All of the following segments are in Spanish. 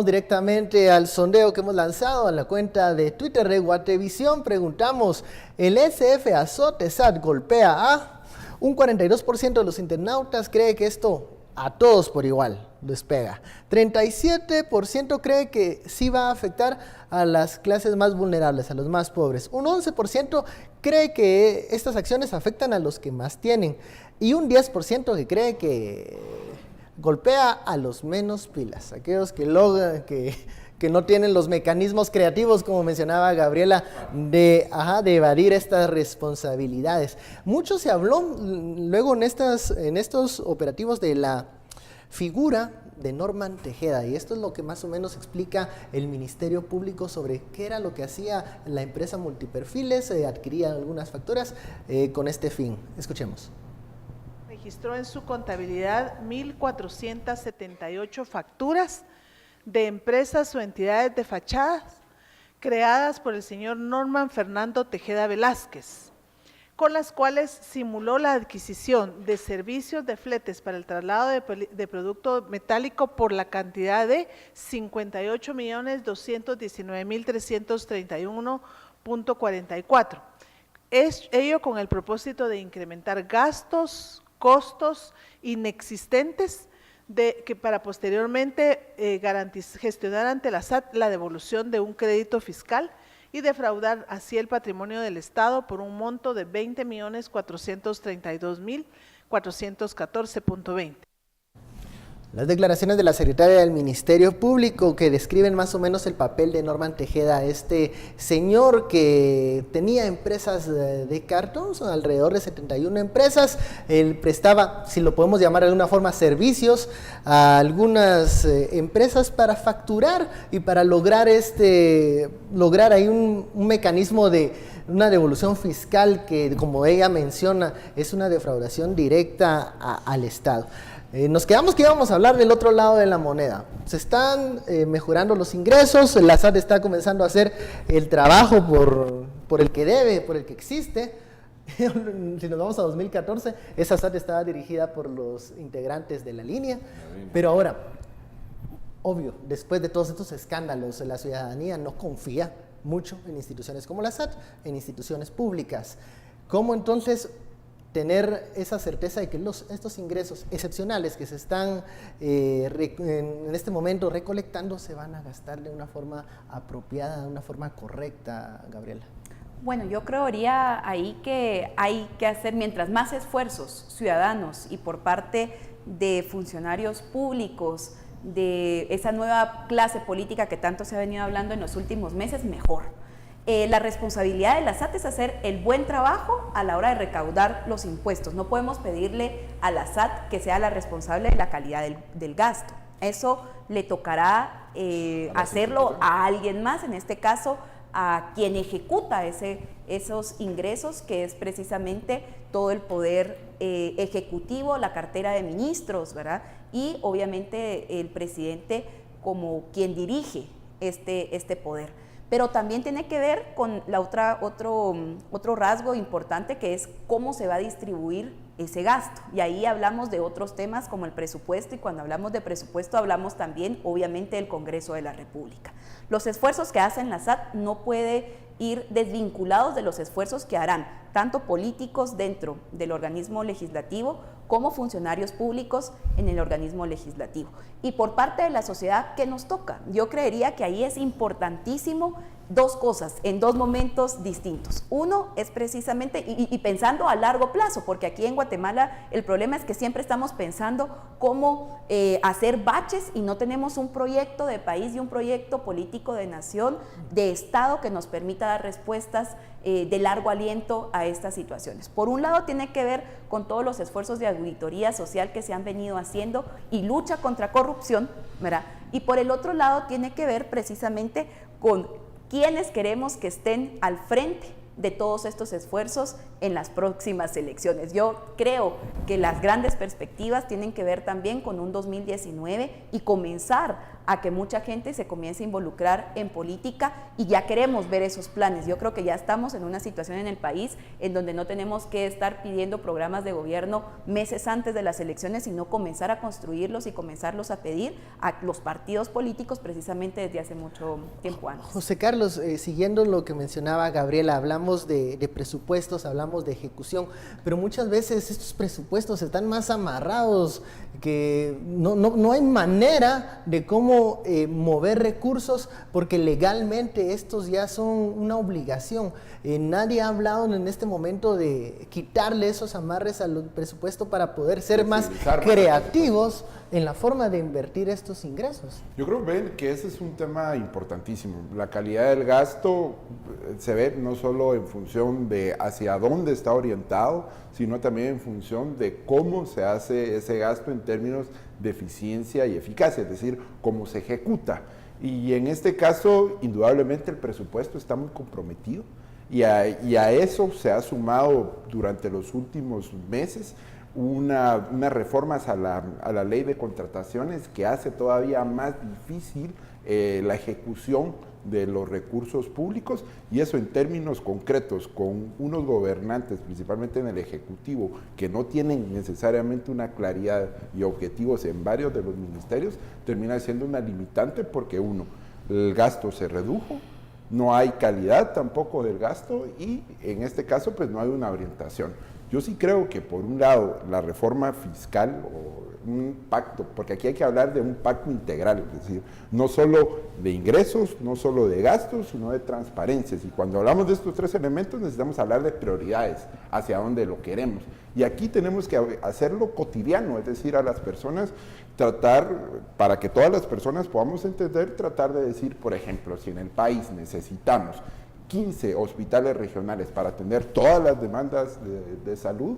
Directamente al sondeo que hemos lanzado en la cuenta de Twitter de Guatevisión, preguntamos: ¿el SF Azote SAT golpea a? Un 42% de los internautas cree que esto a todos por igual les pega. 37% cree que sí va a afectar a las clases más vulnerables, a los más pobres. Un 11% cree que estas acciones afectan a los que más tienen. Y un 10% que cree que golpea a los menos pilas, aquellos que logran, que no tienen los mecanismos creativos, como mencionaba Gabriela, de evadir estas responsabilidades. Mucho se habló luego en estos operativos de la figura de Norman Tejeda, y esto es lo que más o menos explica el Ministerio Público sobre qué era lo que hacía la empresa Multiperfiles, adquiría algunas facturas con este fin. Escuchemos. Registró en su contabilidad 1.478 facturas de empresas o entidades de fachadas creadas por el señor Norman Fernando Tejeda Velázquez, con las cuales simuló la adquisición de servicios de fletes para el traslado de producto metálico por la cantidad de 58.219.331.44. Ello con el propósito de incrementar gastos, costos inexistentes que para posteriormente gestionar ante la SAT la devolución de un crédito fiscal y defraudar así el patrimonio del Estado por un monto de 20.432.414.20. Las declaraciones de la secretaria del Ministerio Público que describen más o menos el papel de Norman Tejeda, este señor que tenía empresas de cartón, son alrededor de 71 empresas, él prestaba, si lo podemos llamar de alguna forma, servicios a algunas empresas para facturar y para lograr ahí un mecanismo de una devolución fiscal que, como ella menciona, es una defraudación directa al Estado. Nos quedamos que íbamos a hablar del otro lado de la moneda. Se están mejorando los ingresos, la SAT está comenzando a hacer el trabajo por el que debe, por el que existe. Si nos vamos a 2014, esa SAT estaba dirigida por los integrantes de la línea. Pero ahora, obvio, después de todos estos escándalos, la ciudadanía no confía mucho en instituciones como la SAT, en instituciones públicas. ¿Cómo entonces tener esa certeza de que estos ingresos excepcionales que se están en este momento recolectando se van a gastar de una forma apropiada, de una forma correcta, Gabriela? Bueno, yo creería ahí que hay que hacer, mientras más esfuerzos ciudadanos y por parte de funcionarios públicos, de esa nueva clase política que tanto se ha venido hablando en los últimos meses, mejor. La responsabilidad de la SAT es hacer el buen trabajo a la hora de recaudar los impuestos. No podemos pedirle a la SAT que sea la responsable de la calidad del gasto. Eso le tocará hacerlo a alguien más, en este caso a quien ejecuta esos ingresos, que es precisamente todo el poder ejecutivo, la cartera de ministros, ¿verdad? Y obviamente el presidente como quien dirige este poder. Pero también tiene que ver con otro rasgo importante, que es cómo se va a distribuir ese gasto. Y ahí hablamos de otros temas como el presupuesto, y cuando hablamos de presupuesto hablamos también obviamente del Congreso de la República. Los esfuerzos que hacen la SAT no puede ir desvinculados de los esfuerzos que harán tanto políticos dentro del organismo legislativo como funcionarios públicos en el organismo legislativo. Y por parte de la sociedad, ¿qué nos toca? Yo creería que ahí es importantísimo dos cosas en dos momentos distintos. Uno es precisamente, y pensando a largo plazo, porque aquí en Guatemala el problema es que siempre estamos pensando cómo hacer baches y no tenemos un proyecto de país y un proyecto político de nación, de Estado, que nos permita dar respuestas de largo aliento a estas situaciones. Por un lado tiene que ver con todos los esfuerzos de auditoría social que se han venido haciendo y lucha contra corrupción, ¿verdad? Y por el otro lado tiene que ver precisamente con quienes queremos que estén al frente de todos estos esfuerzos en las próximas elecciones. Yo creo que las grandes perspectivas tienen que ver también con un 2019 y comenzar a que mucha gente se comience a involucrar en política, y ya queremos ver esos planes. Yo creo que ya estamos en una situación en el país en donde no tenemos que estar pidiendo programas de gobierno meses antes de las elecciones, sino comenzar a construirlos y comenzarlos a pedir a los partidos políticos precisamente desde hace mucho tiempo antes. José Carlos, siguiendo lo que mencionaba Gabriela, hablamos de presupuestos, hablamos de ejecución, pero muchas veces estos presupuestos están más amarrados, que no hay manera de cómo mover recursos, porque legalmente estos ya son una obligación. Nadie ha hablado en este momento de quitarle esos amarres al presupuesto para poder ser más creativos en la forma de invertir estos ingresos. Yo creo, Ben, que ese es un tema importantísimo. La calidad del gasto se ve no solo en función de hacia dónde está orientado, sino también en función de cómo se hace ese gasto en términos de eficiencia y eficacia, es decir, cómo se ejecuta. Y en este caso, indudablemente el presupuesto está muy comprometido, y a eso se ha sumado durante los últimos meses unas reformas a la ley de contrataciones que hace todavía más difícil la ejecución de los recursos públicos, y eso en términos concretos, con unos gobernantes, principalmente en el Ejecutivo, que no tienen necesariamente una claridad y objetivos en varios de los ministerios, termina siendo una limitante, porque uno, el gasto se redujo, no hay calidad tampoco del gasto, y en este caso pues no hay una orientación. Yo sí creo que por un lado la reforma fiscal o un pacto, porque aquí hay que hablar de un pacto integral, es decir, no solo de ingresos, no solo de gastos, sino de transparencias. Y cuando hablamos de estos tres elementos necesitamos hablar de prioridades, hacia dónde lo queremos. Y aquí tenemos que hacerlo cotidiano, es decir, a las personas, tratar, para que todas las personas podamos entender, tratar de decir, por ejemplo, si en el país necesitamos 15 hospitales regionales para atender todas las demandas de salud,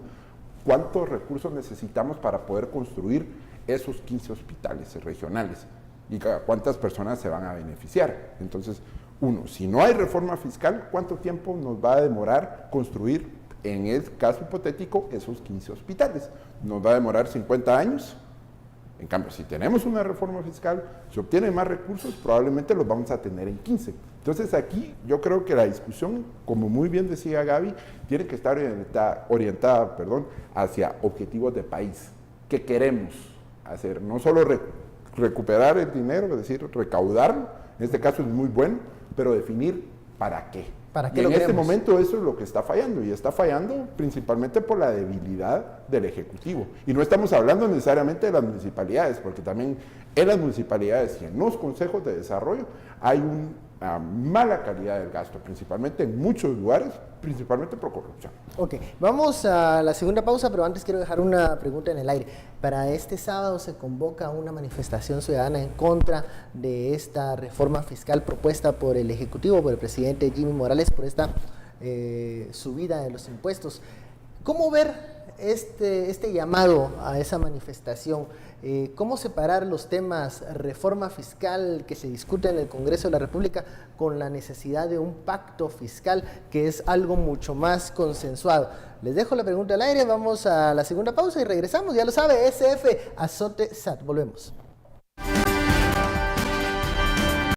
¿cuántos recursos necesitamos para poder construir esos 15 hospitales regionales? ¿Y cuántas personas se van a beneficiar? Entonces, uno, si no hay reforma fiscal, ¿cuánto tiempo nos va a demorar construir, en el caso hipotético, esos 15 hospitales? ¿Nos va a demorar 50 años? En cambio, si tenemos una reforma fiscal, se obtienen más recursos, probablemente los vamos a tener en 15. Entonces aquí yo creo que la discusión, como muy bien decía Gaby, tiene que estar orientada hacia objetivos de país. ¿Qué queremos hacer? No solo recuperar el dinero, es decir, recaudarlo, en este caso es muy bueno, pero definir para qué. ¿Para qué y lo en queremos? este momento eso es lo que está fallando, y está fallando principalmente por la debilidad del Ejecutivo. Y no estamos hablando necesariamente de las municipalidades, porque también en las municipalidades y en los consejos de desarrollo hay una mala calidad del gasto, principalmente en muchos lugares, principalmente por corrupción. Ok, vamos a la segunda pausa, pero antes quiero dejar una pregunta en el aire. Para este sábado se convoca una manifestación ciudadana en contra de esta reforma fiscal propuesta por el Ejecutivo, por el presidente Jimmy Morales, por esta subida de los impuestos. ¿Cómo ver este llamado a esa manifestación? ¿Cómo separar los temas reforma fiscal que se discute en el Congreso de la República con la necesidad de un pacto fiscal, que es algo mucho más consensuado? Les dejo la pregunta al aire, vamos a la segunda pausa y regresamos. Ya lo sabe, SF Azote SAT. Volvemos.